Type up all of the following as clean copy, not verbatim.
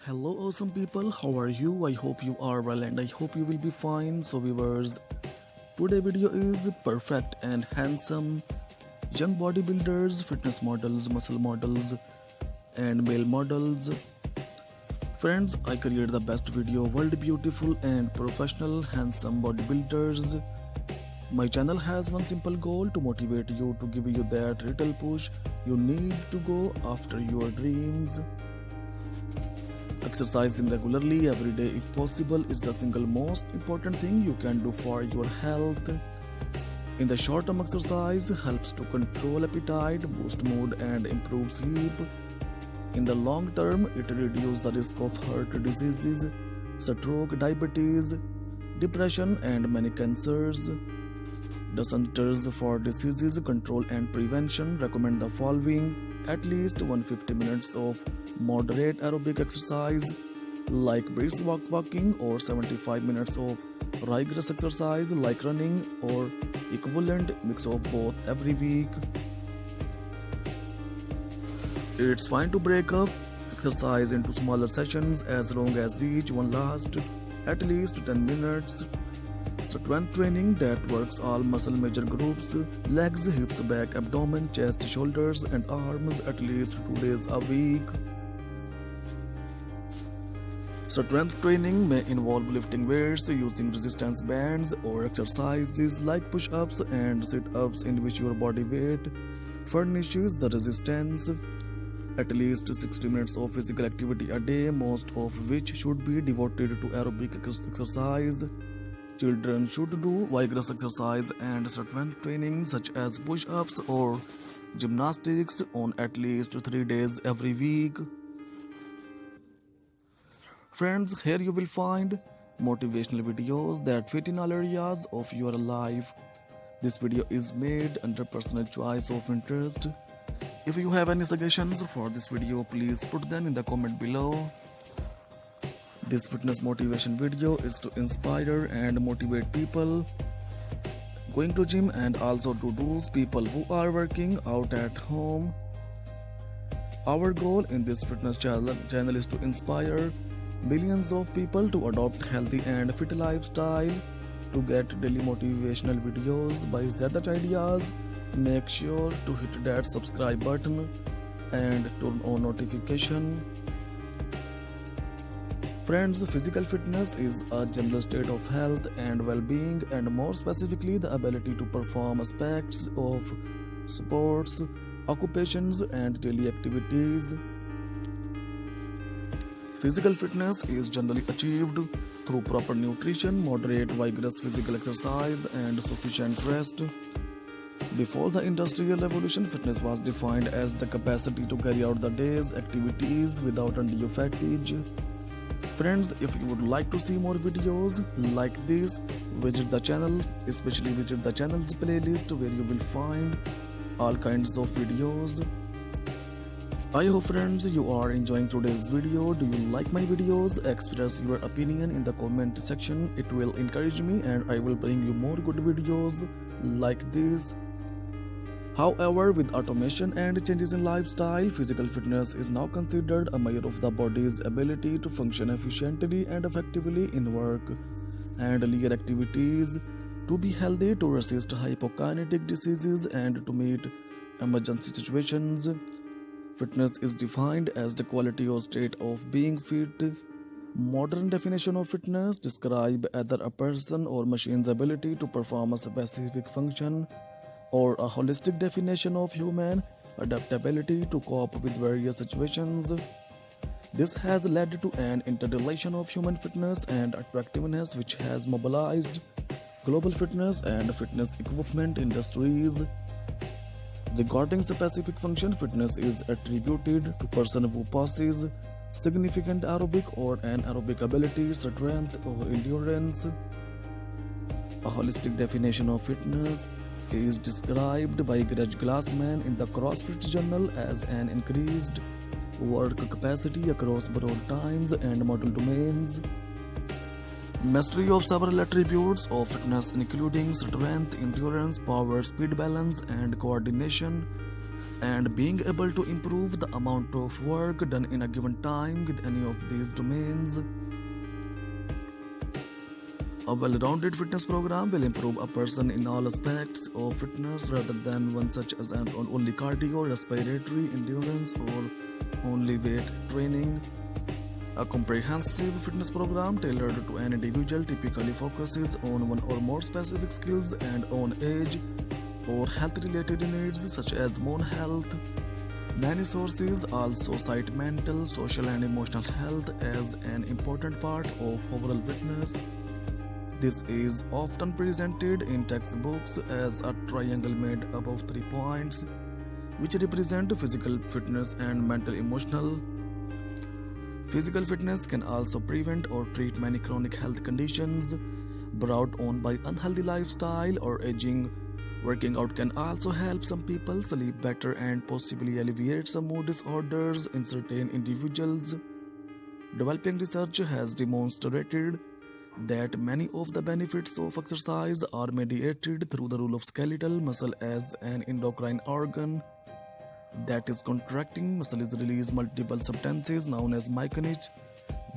Hello, awesome people. How are you? I hope you are well and I hope you will be fine. So, viewers, today video is perfect and handsome young bodybuilders, fitness models, muscle models, and male models. Friends, I create the best video world beautiful and professional handsome bodybuilders. My channel has one simple goal to motivate you, to give you that little push you need to go after your dreams. Exercising regularly every day if possible is the single most important thing you can do for your health. In the short term, exercise helps to control appetite, boost mood and improve sleep. In the long term, it reduces the risk of heart diseases, stroke, diabetes, depression and many cancers. The Centers for Disease Control and Prevention recommend the following: at least 150 minutes of moderate aerobic exercise like brisk walking or 75 minutes of rigorous exercise like running or equivalent mix of both every week. It's fine to break up exercise into smaller sessions as long as each one lasts at least 10 minutes. Strength training that works all muscle major groups: legs, hips, back, abdomen, chest, shoulders and arms at least 2 days a week. Strength training may involve lifting weights, using resistance bands or exercises like push-ups and sit-ups in which your body weight furnishes the resistance. At least 60 minutes of physical activity a day, most of which should be devoted to aerobic exercise. Children should do vigorous exercise and strength training such as push-ups or gymnastics on at least 3 days every week. Friends, here you will find motivational videos that fit in all areas of your life. This video is made under personal choice of interest. If you have any suggestions for this video, please put them in the comment below. This fitness motivation video is to inspire and motivate people going to gym and also to those people who are working out at home. Our goal in this fitness channel is to inspire millions of people to adopt healthy and fit lifestyle. To get daily motivational videos by ZH Ideas, make sure to hit that subscribe button and turn on notification. Friends, physical fitness is a general state of health and well-being, and more specifically the ability to perform aspects of sports, occupations and daily activities. Physical fitness is generally achieved through proper nutrition, moderate vigorous physical exercise and sufficient rest. Before the Industrial Revolution, fitness was defined as the capacity to carry out the day's activities without undue fatigue. Friends, if you would like to see more videos like this, visit the channel, especially visit the channel's playlist where you will find all kinds of videos. I hope friends you are enjoying today's video. Do you like my videos? Express your opinion in the comment section. It will encourage me and I will bring you more good videos like this. However, with automation and changes in lifestyle, physical fitness is now considered a measure of the body's ability to function efficiently and effectively in work and leisure activities, to be healthy, to resist hypokinetic diseases and to meet emergency situations. Fitness is defined as the quality or state of being fit. Modern definition of fitness describe either a person or machine's ability to perform a specific function, or a holistic definition of human adaptability to cope with various situations. This has led to an interrelation of human fitness and attractiveness which has mobilized global fitness and fitness equipment industries. Regarding specific function, fitness is attributed to person who possesses significant aerobic or anaerobic ability, strength or endurance. A holistic definition of fitness is described by Greg Glassman in the CrossFit Journal as an increased work capacity across broad times and model domains. Mastery of several attributes of fitness including strength, endurance, power, speed, balance and coordination. and being able to improve the amount of work done in a given time with any of these domains. A well-rounded fitness program will improve a person in all aspects of fitness rather than one such as only cardio, respiratory, endurance, or only weight training. A comprehensive fitness program tailored to an individual typically focuses on one or more specific skills and on age or health-related needs such as bone health. Many sources also cite mental, social, and emotional health as an important part of overall fitness. This is often presented in textbooks as a triangle made up of 3 points, which represent physical fitness and mental emotional. Physical fitness can also prevent or treat many chronic health conditions brought on by unhealthy lifestyle or aging. Working out can also help some people sleep better and possibly alleviate some mood disorders in certain individuals. Developing research has demonstrated that many of the benefits of exercise are mediated through the role of skeletal muscle as an endocrine organ. That is, contracting muscles release multiple substances known as myocinic,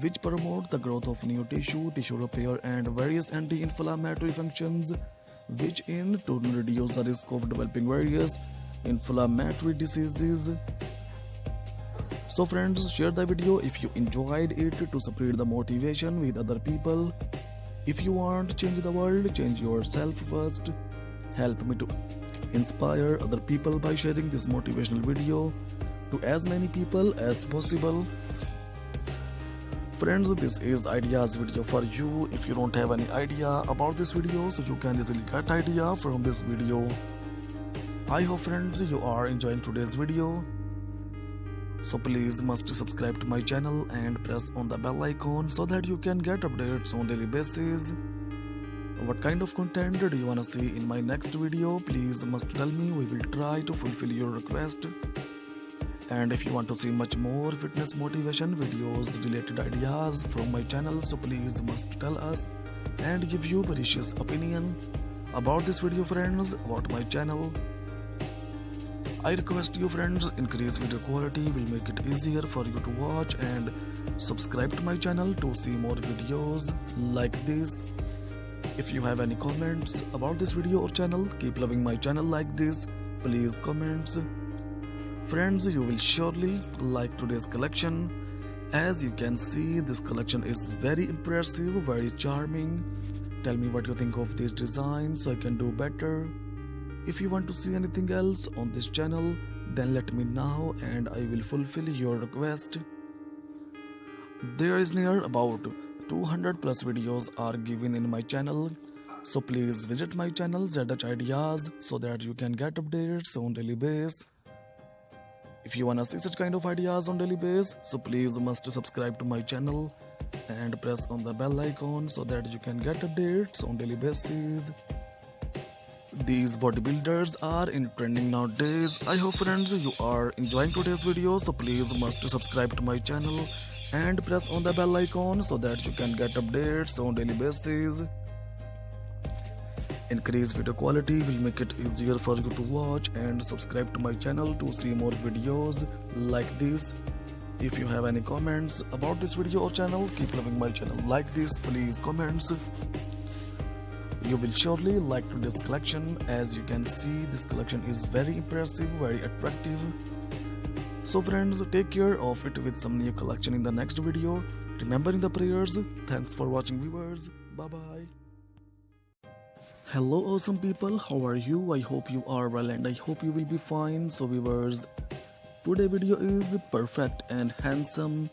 which promote the growth of new tissue repair, and various anti-inflammatory functions, which in turn reduce the risk of developing various inflammatory diseases. So friends, share the video if you enjoyed it to spread the motivation with other people. If you want to change the world, change yourself first. Help me to inspire other people by sharing this motivational video to as many people as possible. Friends, this is the ideas video for you. If you don't have any idea about this video, so you can easily get idea from this video. I hope friends you are enjoying today's video. So please must subscribe to my channel and press on the bell icon so that you can get updates on daily basis. What kind of content do you wanna see in my next video? Please must tell me. We will try to fulfill your request. And if you want to see much more fitness motivation videos related ideas from my channel, so please must tell us and give your precious opinion about this video friends, about my channel. I request you friends, increase video quality will make it easier for you to watch, and subscribe to my channel to see more videos like this. If you have any comments about this video or channel, keep loving my channel like this, please comments. Friends, you will surely like today's collection. As you can see, this collection is very impressive, very charming. Tell me what you think of these designs so I can do better. If you want to see anything else on this channel, then let me know and I will fulfill your request. There is near about 200 plus videos are given in my channel, so please visit my channel ZH Ideas so that you can get updates on daily basis. If you wanna see such kind of ideas on daily basis, so please must subscribe to my channel and press on the bell icon so that you can get updates on daily basis. These bodybuilders are in trending nowadays. I hope friends you are enjoying today's video, so please must subscribe to my channel and press on the bell icon so that you can get updates on daily basis. Increased video quality will make it easier for you to watch, and subscribe to my channel to see more videos like this. If you have any comments about this video or channel, keep loving my channel like this, please comments. You will surely like today's collection. As you can see, this collection is very impressive, very attractive. So friends, take care of it with some new collection in the next video. Remembering the prayers. Thanks for watching viewers. Bye bye. Hello awesome people, how are you? I hope you are well and I hope you will be fine. So viewers, today video is perfect and handsome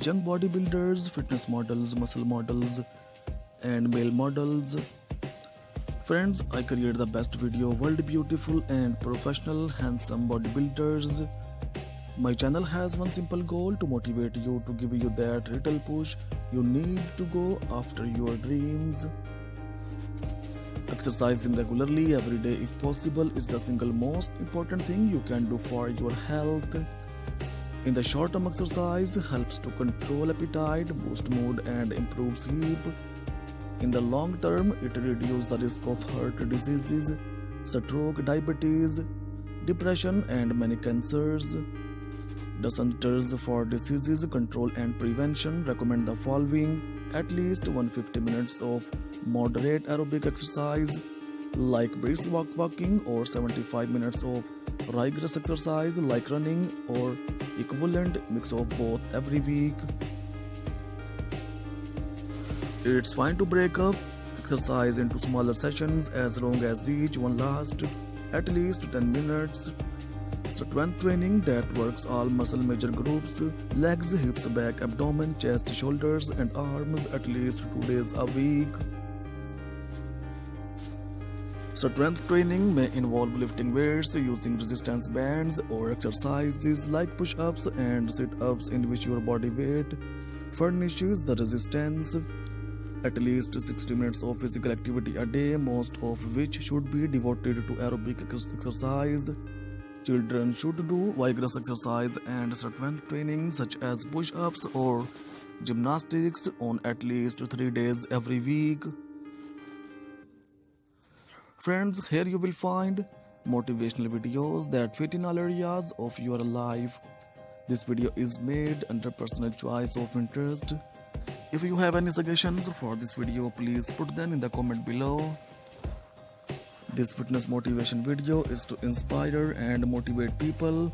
young bodybuilders, fitness models, muscle models and male models. Friends, I create the best video world beautiful and professional handsome bodybuilders. My channel has one simple goal: to motivate you, to give you that little push you need to go after your dreams. Exercising regularly every day if possible is the single most important thing you can do for your health. In the short term, exercise helps to control appetite, boost mood and improve sleep. In the long term, it reduces the risk of heart diseases, stroke, diabetes, depression, and many cancers. The Centers for Disease Control and Prevention recommend the following: at least 150 minutes of moderate aerobic exercise like brisk walking, or 75 minutes of rigorous exercise like running, or equivalent mix of both every week. It's fine to break up exercise into smaller sessions as long as each one lasts at least 10 minutes. Strength training that works all muscle major groups: legs, hips, back, abdomen, chest, shoulders, and arms at least 2 days a week. Strength training may involve lifting weights, using resistance bands, or exercises like push-ups and sit-ups in which your body weight furnishes the resistance. At least 60 minutes of physical activity a day, most of which should be devoted to aerobic exercise. Children should do vigorous exercise and strength training such as push-ups or gymnastics on at least 3 days every week. Friends, here you will find motivational videos that fit in all areas of your life. This video is made under personal choice of interest. If you have any suggestions for this video, please put them in the comment below. This fitness motivation video is to inspire and motivate people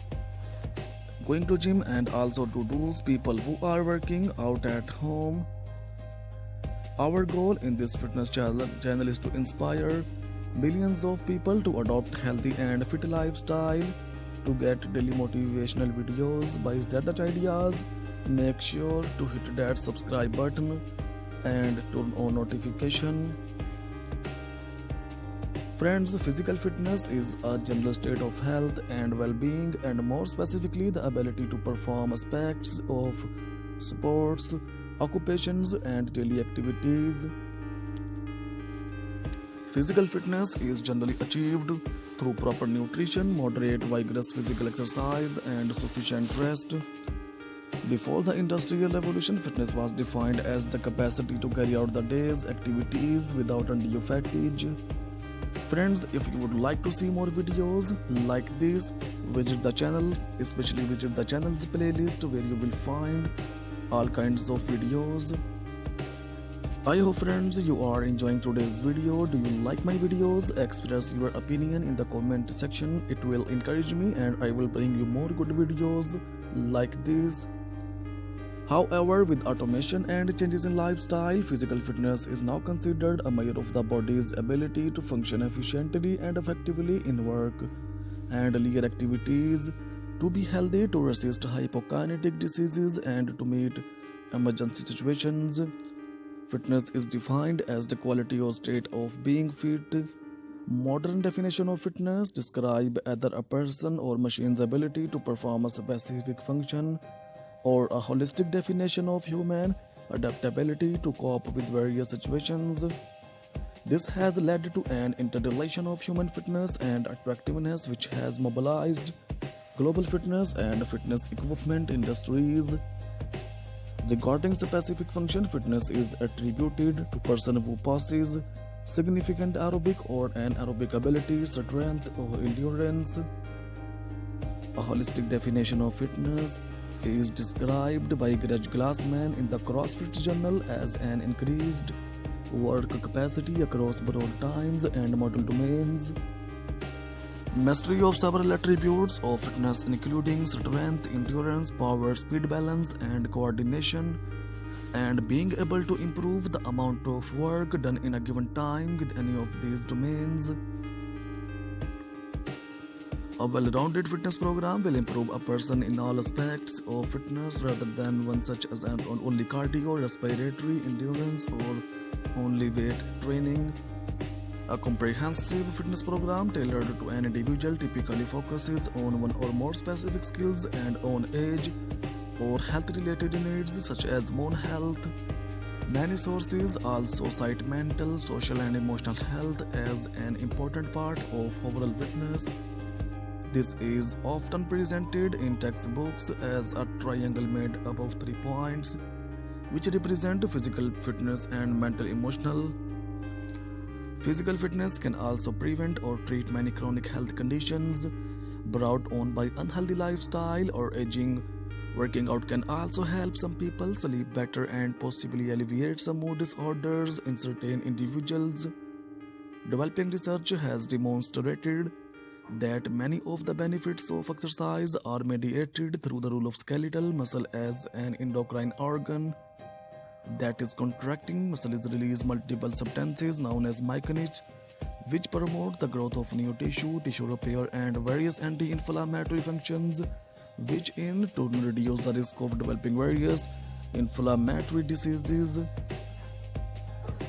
going to gym, and also to those people who are working out at home. Our goal in this fitness channel is to inspire millions of people to adopt healthy and fit lifestyle. To get daily motivational videos by ZH Ideas, make sure to hit that subscribe button and turn on notification. Friends, physical fitness is a general state of health and well-being, and more specifically the ability to perform aspects of sports, occupations, and daily activities. Physical fitness is generally achieved through proper nutrition, moderate vigorous physical exercise, and sufficient rest. Before the Industrial Revolution, fitness was defined as the capacity to carry out the day's activities without undue fatigue. Friends, if you would like to see more videos like this, visit the channel, especially visit the channel's playlist where you will find all kinds of videos. I hope friends you are enjoying today's video. Do you like my videos? Express your opinion in the comment section. It will encourage me and I will bring you more good videos like this. However, with automation and changes in lifestyle, physical fitness is now considered a measure of the body's ability to function efficiently and effectively in work and leisure activities, to be healthy, to resist hypokinetic diseases, and to meet emergency situations. Fitness is defined as the quality or state of being fit. Modern definition of fitness describe either a person or machine's ability to perform a specific function, or a holistic definition of human adaptability to cope with various situations. This has led to an interrelation of human fitness and attractiveness which has mobilized global fitness and fitness equipment industries. Regarding specific function, fitness is attributed to person who possesses significant aerobic or anaerobic ability, strength, or endurance. A holistic definition of fitness is described by Greg Glassman in the CrossFit Journal as an increased work capacity across broad times and model domains. Mastery of several attributes of fitness including strength, endurance, power, speed, balance, and coordination, and being able to improve the amount of work done in a given time with any of these domains. A well-rounded fitness program will improve a person in all aspects of fitness rather than one such as only cardio, respiratory, endurance, or only weight training. A comprehensive fitness program tailored to an individual typically focuses on one or more specific skills and on age or health-related needs such as bone health. Many sources also cite mental, social, and emotional health as an important part of overall fitness. This is often presented in textbooks as a triangle made up of 3 points, which represent physical fitness and mental emotional. Physical fitness can also prevent or treat many chronic health conditions. brought on by unhealthy lifestyle or aging. Working out can also help some people sleep better and possibly alleviate some mood disorders in certain individuals. Developing research has demonstrated that many of the benefits of exercise are mediated through the role of skeletal muscle as an endocrine organ. That is, contracting muscles release multiple substances known as myokines, which promote the growth of new tissue repair, and various anti-inflammatory functions, which in turn reduce the risk of developing various inflammatory diseases.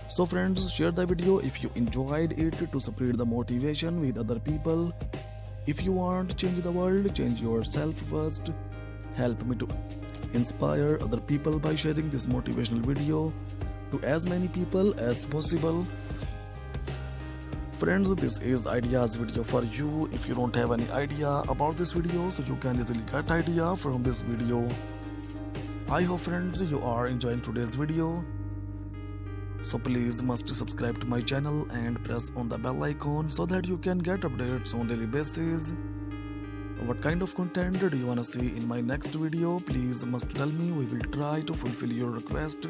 So friends, share the video if you enjoyed it to spread the motivation with other people. If you want to change the world, change yourself first. Help me to inspire other people by sharing this motivational video to as many people as possible. Friends, this is ideas video for you. If you don't have any idea about this video, so you can easily get idea from this video. I hope friends you are enjoying today's video. So please must subscribe to my channel and press on the bell icon so that you can get updates on daily basis. What kind of content do you wanna see in my next video? Please must tell me. We will try to fulfill your request.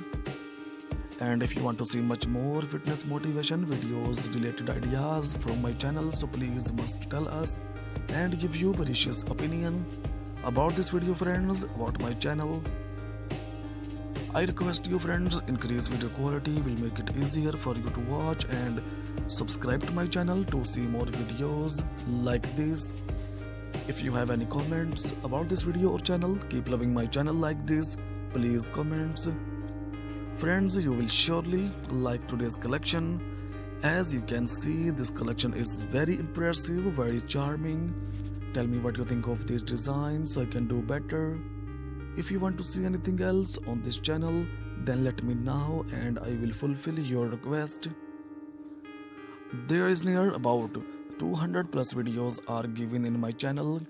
And if you want to see much more fitness motivation videos related ideas from my channel, so please must tell us and give your precious opinion about this video friends, about my channel. I request you friends, increase video quality will make it easier for you to watch, and subscribe to my channel to see more videos like this. If you have any comments about this video or channel, keep loving my channel like this, please comments. Friends, you will surely like today's collection. As you can see, this collection is very impressive, very charming. Tell me what you think of these designs so I can do better. If you want to see anything else on this channel, then let me know and I will fulfill your request. There is near about 200 plus videos are given in my channel,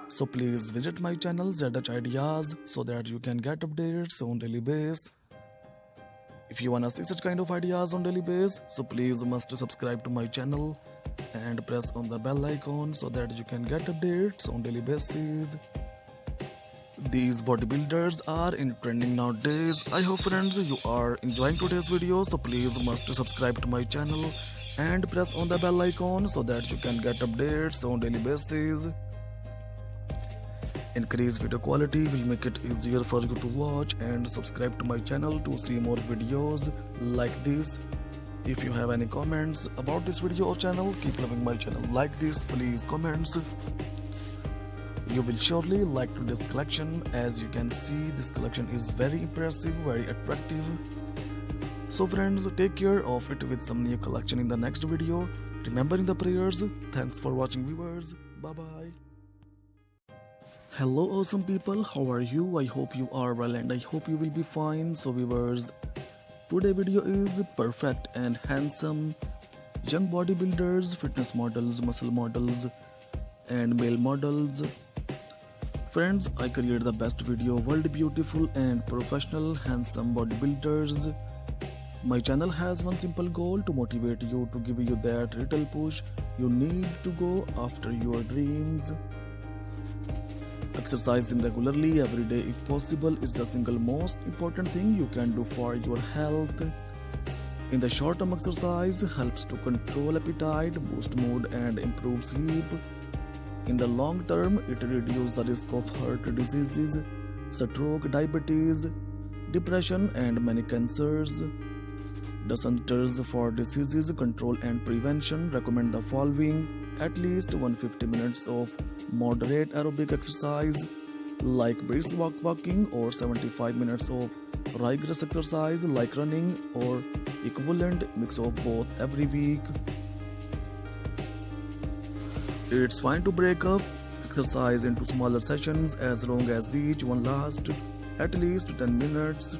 so please visit my channel ZH Ideas so that you can get updates on daily basis. If you wanna see such kind of ideas on daily basis, so please must subscribe to my channel and press on the bell icon so that you can get updates on daily basis. These bodybuilders are in trending nowadays. I hope friends you are enjoying today's video, so please must subscribe to my channel and press on the bell icon so that you can get updates on daily basis. Increased video quality will make it easier for you to watch, and subscribe to my channel to see more videos like this. If you have any comments about this video or channel, keep loving my channel like this, please comments. You will surely like today's collection. As you can see, this collection is very impressive, very attractive. So friends, take care of it with some new collection in the next video. Remembering the prayers. Thanks for watching viewers. Bye bye. Hello awesome people, how are you? I hope you are well and I hope you will be fine. So viewers, today video is perfect and handsome young bodybuilders, fitness models, muscle models and male models. Friends, I create the best video world beautiful and professional handsome bodybuilders. My channel has one simple goal: to motivate you, to give you that little push you need to go after your dreams. Exercising regularly every day if possible is the single most important thing you can do for your health. In the short term, exercise helps to control appetite, boost mood and improve sleep. In the long term, it reduces the risk of heart diseases, stroke, diabetes, depression and many cancers. The Centers for Disease Control and Prevention recommend the following: at least 150 minutes of moderate aerobic exercise like brisk walking, or 75 minutes of rigorous exercise like running or equivalent mix of both every week. It's fine to break up exercise into smaller sessions as long as each one lasts at least 10 minutes.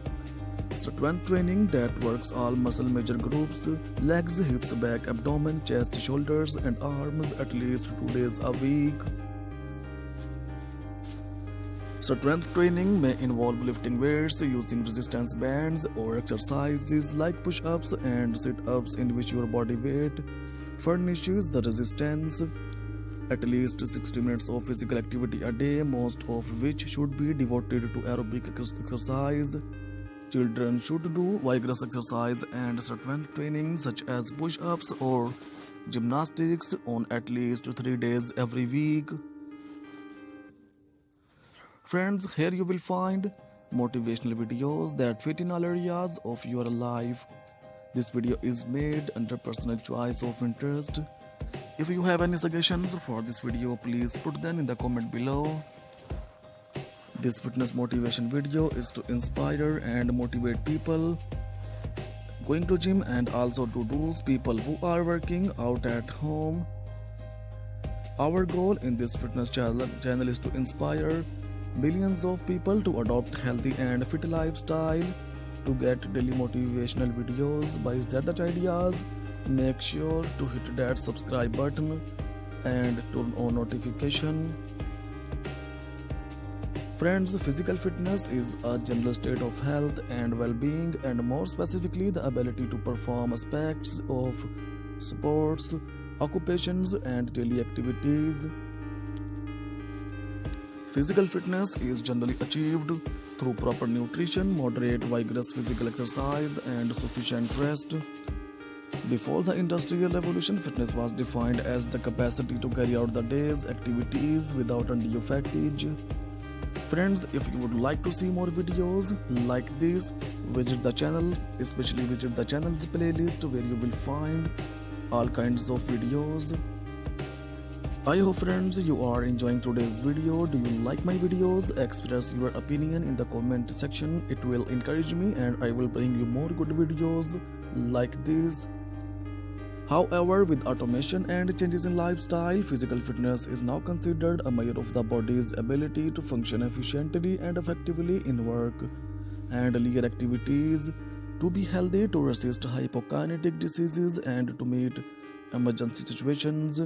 Strength training that works all muscle major groups: legs, hips, back, abdomen, chest, shoulders and arms at least 2 days a week. Strength training may involve lifting weights, using resistance bands, or exercises like push-ups and sit-ups in which your body weight furnishes the resistance. at least 60 minutes of physical activity a day, most of which should be devoted to aerobic exercise. Children should do vigorous exercise and strength training such as push-ups or gymnastics on at least 3 days every week. Friends, here you will find motivational videos that fit in all areas of your life. This video is made under personal choice of interest. If you have any suggestions for this video, please put them in the comment below. This fitness motivation video is to inspire and motivate people going to gym and also to those people who are working out at home. Our goal in this fitness channel is to inspire millions of people to adopt healthy and fit lifestyle. To get daily motivational videos by Zadat Ideas, make sure to hit that subscribe button and turn on notification. Friends, physical fitness is a general state of health and well-being, and more specifically the ability to perform aspects of sports, occupations and daily activities. Physical fitness is generally achieved through proper nutrition, moderate vigorous physical exercise and sufficient rest. Before the Industrial Revolution, fitness was defined as the capacity to carry out the day's activities without undue fatigue. Friends, if you would like to see more videos like this, visit the channel, especially visit the channel's playlist where you will find all kinds of videos. I hope friends you are enjoying today's video. Do you like my videos? Express your opinion in the comment section. It will encourage me and I will bring you more good videos like this. However, with automation and changes in lifestyle, physical fitness is now considered a measure of the body's ability to function efficiently and effectively in work and leisure activities, to be healthy, to resist hypokinetic diseases, and to meet emergency situations.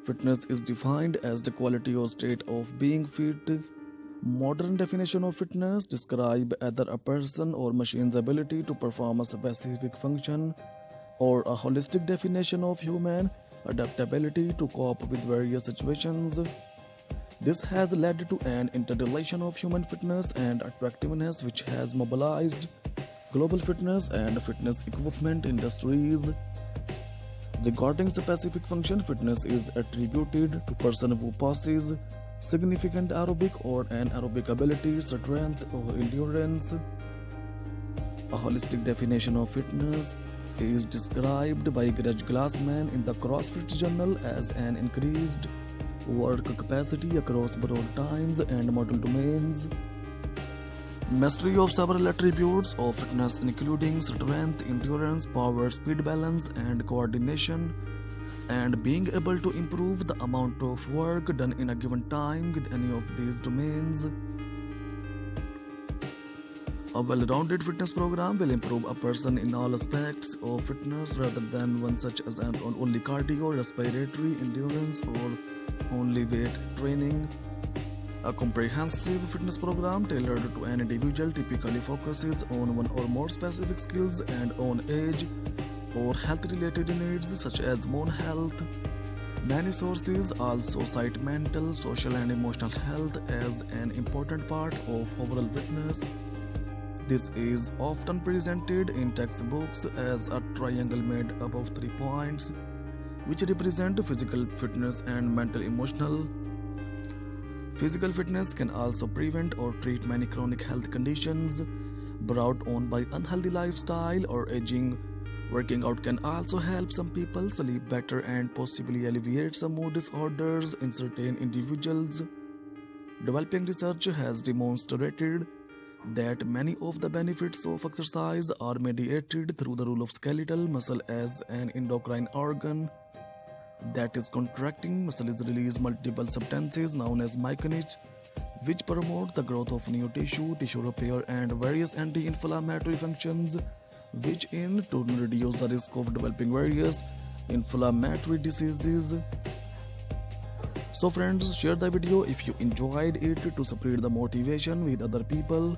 Fitness is defined as the quality or state of being fit. Modern definition of fitness describe either a person or machine's ability to perform a specific function, or a holistic definition of human adaptability to cope with various situations. This has led to an interrelation of human fitness and attractiveness which has mobilized global fitness and fitness equipment industries. Regarding specific function, fitness is attributed to person who possesses significant aerobic or anaerobic ability, strength or endurance. A holistic definition of fitness is described by Greg Glassman in the CrossFit Journal as an increased work capacity across broad times and model domains. Mastery of several attributes of fitness including strength, endurance, power, speed, balance and coordination, and being able to improve the amount of work done in a given time with any of these domains. A well-rounded fitness program will improve a person in all aspects of fitness rather than one such as only cardio, respiratory, endurance or only weight training. A comprehensive fitness program tailored to an individual typically focuses on one or more specific skills and on age or health-related needs such as bone health. Many sources also cite mental, social and emotional health as an important part of overall fitness. This is often presented in textbooks as a triangle made up of 3 points, which represent physical fitness and mental emotional. Physical fitness can also prevent or treat many chronic health conditions brought on by unhealthy lifestyle or aging. Working out can also help some people sleep better and possibly alleviate some mood disorders in certain individuals. Developing research has demonstrated that many of the benefits of exercise are mediated through the role of skeletal muscle as an endocrine organ. That is, contracting muscles release multiple substances known as myocinic, which promote the growth of new tissue repair and various anti-inflammatory functions, which in turn reduce the risk of developing various inflammatory diseases. So friends, share the video if you enjoyed it to spread the motivation with other people.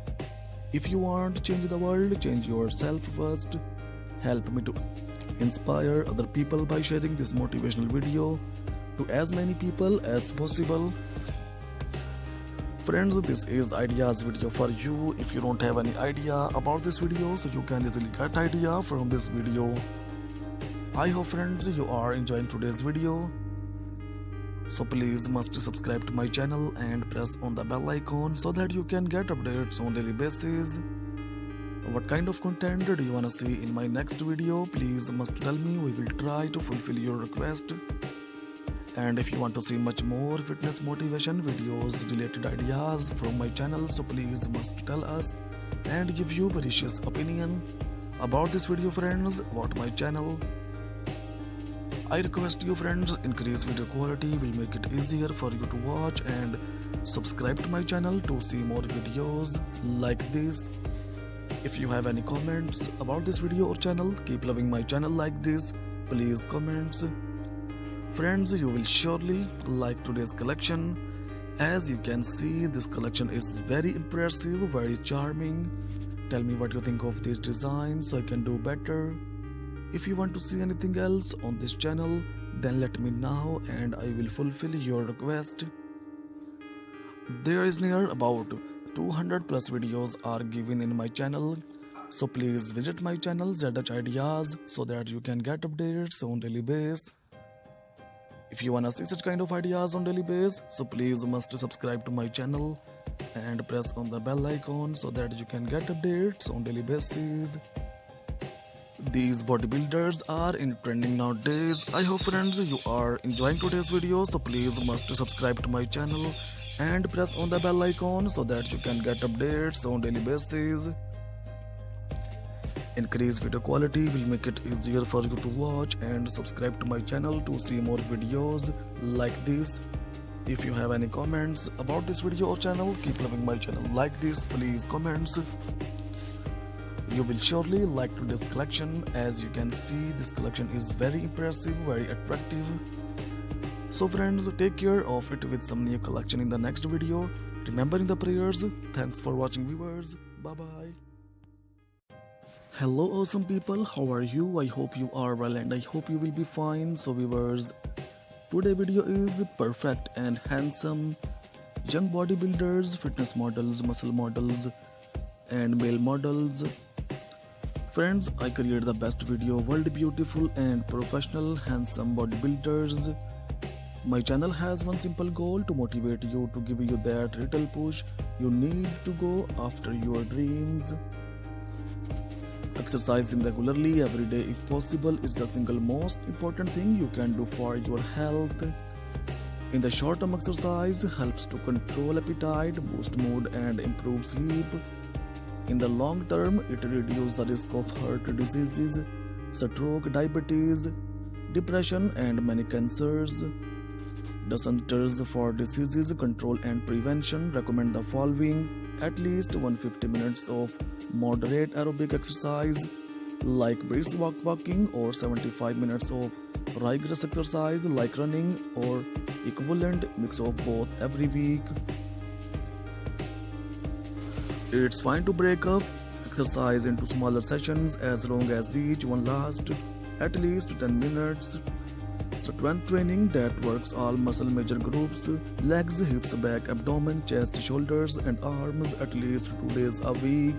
If you want to change the world, change yourself first. Help me to inspire other people by sharing this motivational video to as many people as possible. Friends, this is ideas video for you. If you don't have any idea about this video, so you can easily get idea from this video. I hope friends you are enjoying today's video. So please must subscribe to my channel and press on the bell icon so that you can get updates on daily basis. What kind of content do you wanna see in my next video? Please must tell me. We will try to fulfill your request. And if you want to see much more fitness motivation videos related ideas from my channel, so please must tell us and give you precious opinion about this video friends, about my channel. I request you friends, increase video quality will make it easier for you to watch, and subscribe to my channel to see more videos like this. If you have any comments about this video or channel, keep loving my channel like this, please comments. Friends, you will surely like today's collection. As you can see, this collection is very impressive, very charming. Tell me what you think of these designs so I can do better. If you want to see anything else on this channel, then let me know and I will fulfill your request. There is near about 200 plus videos are given in my channel. So please visit my channel ZH Ideas so that you can get updates on daily basis. If you wanna see such kind of ideas on daily basis, so please must subscribe to my channel and press on the bell icon so that you can get updates on daily basis. These bodybuilders are in trending nowadays. I hope friends you are enjoying today's video, so please must subscribe to my channel and press on the bell icon so that you can get updates on daily basis. Increased video quality will make it easier for you to watch, and subscribe to my channel to see more videos like this. If you have any comments about this video or channel, keep loving my channel like this, please comments. You will surely like today's collection. As you can see, this collection is very impressive, very attractive. So friends, take care of it with some new collection in the next video. Remembering the prayers. Thanks for watching viewers. Bye bye. Hello awesome people, how are you? I hope you are well and I hope you will be fine. So viewers, today video is perfect and handsome young bodybuilders, fitness models, muscle models and male models. Friends, I create the best video, world beautiful and professional handsome bodybuilders. My channel has one simple goal, to motivate you, to give you that little push you need to go after your dreams. Exercising regularly every day if possible is the single most important thing you can do for your health. In the short term, exercise helps to control appetite, boost mood and improve sleep. In the long term, it reduces the risk of heart diseases, stroke, diabetes, depression and many cancers. The Centers for Disease Control and Prevention recommend the following: at least 150 minutes of moderate aerobic exercise like brisk walking, or 75 minutes of rigorous exercise like running, or equivalent mix of both every week. It's fine to break up exercise into smaller sessions as long as each one lasts at least 10 minutes. Strength training that works all muscle major groups: legs, hips, back, abdomen, chest, shoulders and arms at least 2 days a week.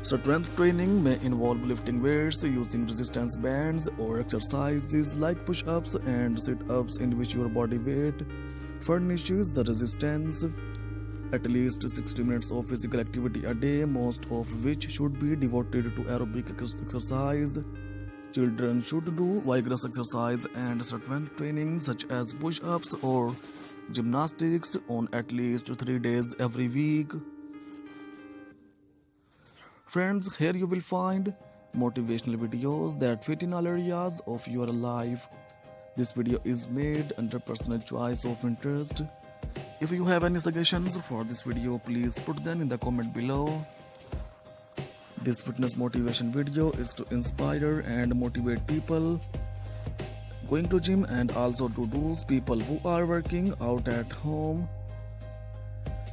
Strength training may involve lifting weights, using resistance bands, or exercises like push-ups and sit-ups in which your body weight furnishes the resistance. At least 60 minutes of physical activity a day, most of which should be devoted to aerobic exercise. Children should do vigorous exercise and strength training such as push-ups or gymnastics on at least 3 days every week. Friends, here you will find motivational videos that fit in all areas of your life. This video is made under personal choice of interest. If you have any suggestions for this video, please put them in the comment below. This fitness motivation video is to inspire and motivate people going to gym, and also to those people who are working out at home.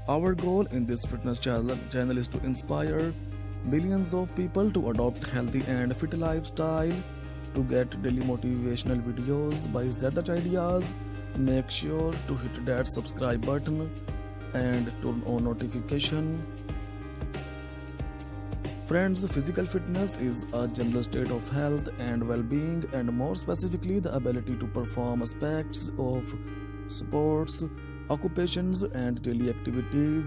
Our goal in this fitness channel is to inspire millions of people to adopt healthy and fit lifestyle To get daily motivational videos by ZH Ideas, make sure to hit that subscribe button and turn on notification. Friends, physical fitness is a general state of health and well-being, and more specifically the ability to perform aspects of sports, occupations and daily activities.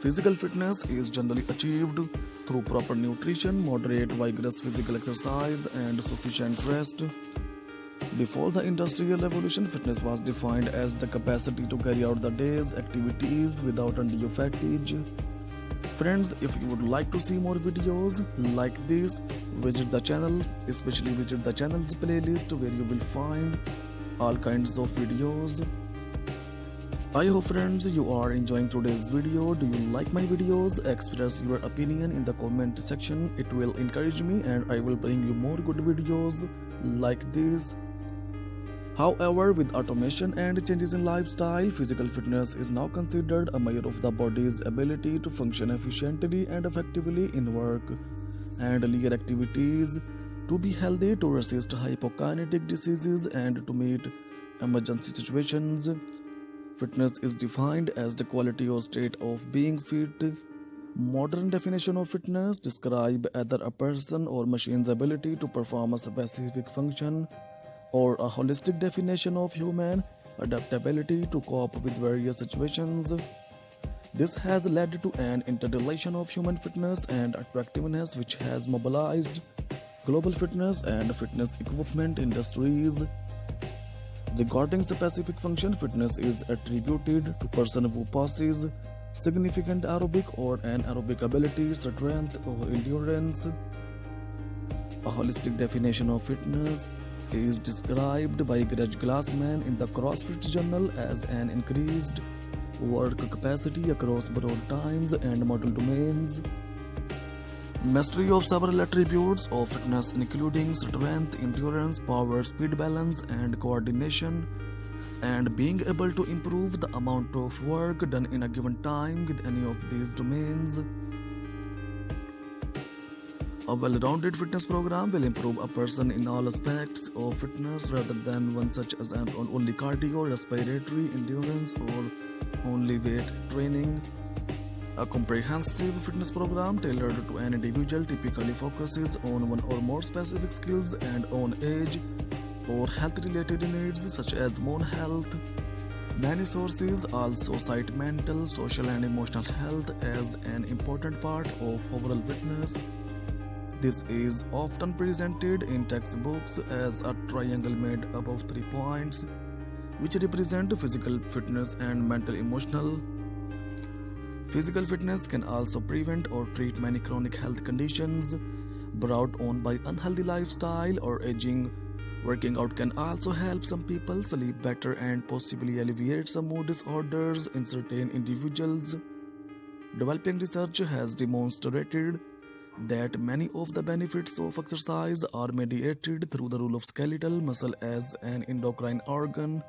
Physical fitness is generally achieved through proper nutrition, moderate vigorous physical exercise and sufficient rest. Before the Industrial Revolution, fitness was defined as the capacity to carry out the day's activities without undue fatigue. Friends, if you would like to see more videos like this, visit the channel, especially visit the channel's playlist where you will find all kinds of videos. I hope friends you are enjoying today's video. Do you like my videos? Express your opinion in the comment section. It will encourage me and I will bring you more good videos like this. However, with automation and changes in lifestyle, physical fitness is now considered a measure of the body's ability to function efficiently and effectively in work and leisure activities, to be healthy, to resist hypokinetic diseases and to meet emergency situations. Fitness is defined as the quality or state of being fit. Modern definition of fitness describe either a person or machine's ability to perform a specific function, or a holistic definition of human adaptability to cope with various situations. This has led to an interrelation of human fitness and attractiveness which has mobilized global fitness and fitness equipment industries. Regarding specific function, fitness is attributed to person who possesses significant aerobic or anaerobic ability, strength or endurance. A holistic definition of fitness is described by Greg Glassman in the CrossFit Journal as an increased work capacity across broad times and model domains. Mastery of several attributes of fitness including strength, endurance, power, speed, balance and coordination, and being able to improve the amount of work done in a given time with any of these domains. A well-rounded fitness program will improve a person in all aspects of fitness rather than one such as only cardio, respiratory, endurance or only weight training. A comprehensive fitness program tailored to an individual typically focuses on one or more specific skills and on age or health-related needs such as bone health. Many sources also cite mental, social and emotional health as an important part of overall fitness. This is often presented in textbooks as a triangle made up of 3 points, which represent physical fitness and mental emotional. Physical fitness can also prevent or treat many chronic health conditions brought on by unhealthy lifestyle or aging. Working out can also help some people sleep better and possibly alleviate some mood disorders in certain individuals. Developing research has demonstrated that many of the benefits of exercise are mediated through the role of skeletal muscle as an endocrine organ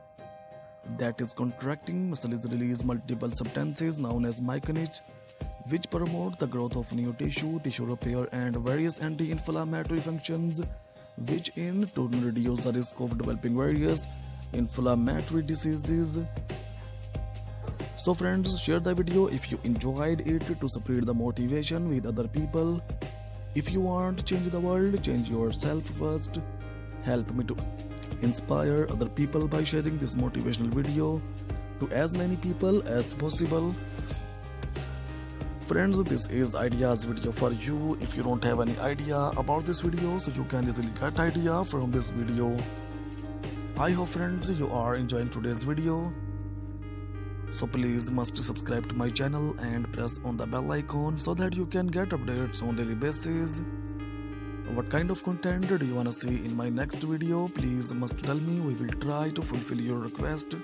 that is contracting. Muscles release multiple substances known as myokines, which promote the growth of new tissue repair and various anti-inflammatory functions, which in turn reduce the risk of developing various inflammatory diseases. So friends, share the video if you enjoyed it to spread the motivation with other people. If you want to change the world, change yourself first. Help me to inspire other people by sharing this motivational video to as many people as possible. Friends, this is ideas video for you. If you don't have any idea about this video, so you can easily get idea from this video. I hope friends you are enjoying today's video. So please must subscribe to my channel and press on the bell icon so that you can get updates on daily basis. What kind of content do you wanna see in my next video? Please must tell me. We will try to fulfill your request.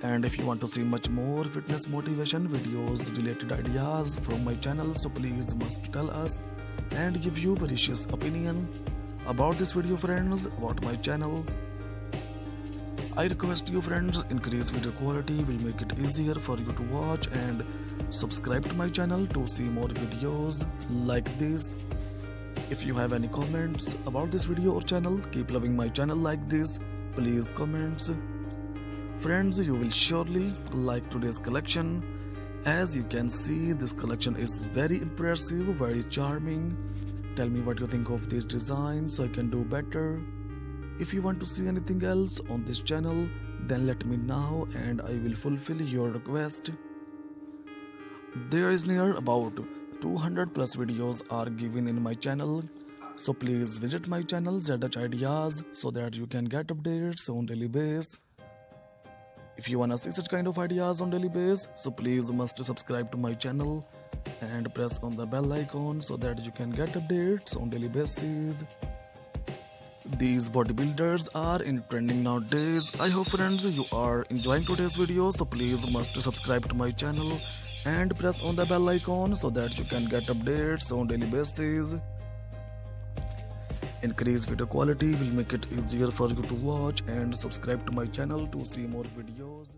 And if you want to see much more fitness motivation videos related ideas from my channel, so please must tell us and give you precious opinion about this video friends, about my channel. I request you friends, increase video quality will make it easier for you to watch, and subscribe to my channel to see more videos like this. If you have any comments about this video or channel, keep loving my channel like this. Please comments. Friends, you will surely like today's collection. As you can see, this collection is very impressive, very charming. Tell me what you think of these designs so I can do better. If you want to see anything else on this channel, then let me know and I will fulfill your request. There is near about 200 plus videos are given in my channel. So please visit my channel ZH Ideas so that you can get updates on daily basis. If you wanna see such kind of ideas on daily basis, so please must subscribe to my channel and press on the bell icon so that you can get updates on daily basis. These bodybuilders are in trending nowadays. I hope friends you are enjoying today's video, so please must subscribe to my channel and press on the bell icon so that you can get updates on daily basis. Increased video quality will make it easier for you to watch and subscribe to my channel to see more videos.